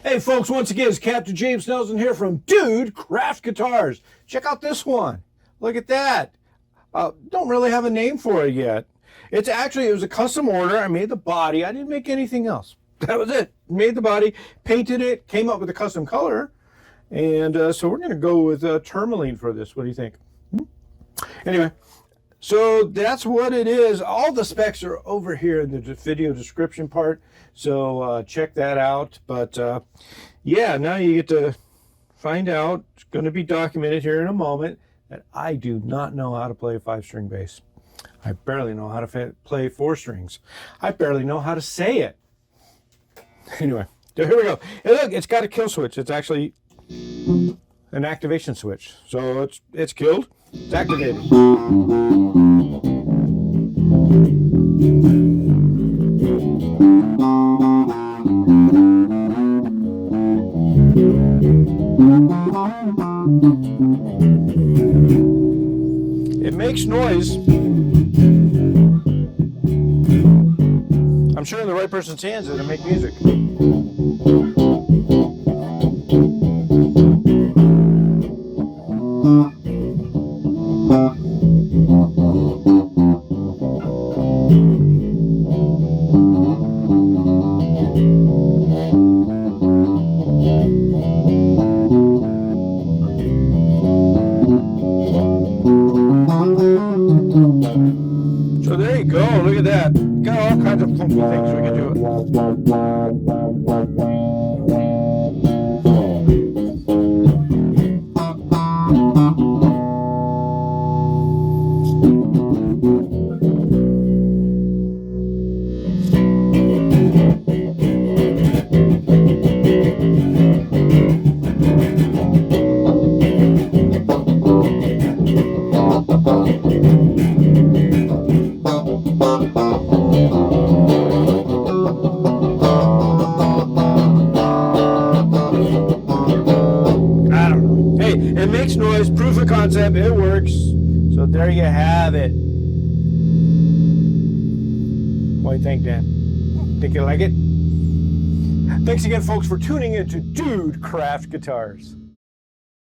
Hey folks, once again, it's Captain James Nelson here from Dude Craft Guitars. Check out this one. Look at that. Don't really have a name for it yet. It was a custom order. I made the body. I didn't make anything else. That was it. Made the body, painted it, came up with a custom color. And so we're going to go with Tourmaline for this. What do you think? Anyway, so that's what it is. All the specs are over here in the video description part. So check that out. But yeah, now you get to find out. It's going to be documented here in a moment that I do not know how to play a 5-string bass. I barely know how to play 4 strings. I barely know how to say it. Anyway, here we go. And look, it's got a kill switch. It's actually an activation switch. So it's killed. It's activated. It makes noise. I'm sure in the right person's hands it'll make music. So there you go, look at that. Got all kinds of funky things we can do. It makes noise, proof of concept, it works. So there you have it. What do you think, Dan? Think you like it? Thanks again, folks, for tuning in to Dude Craft Guitars.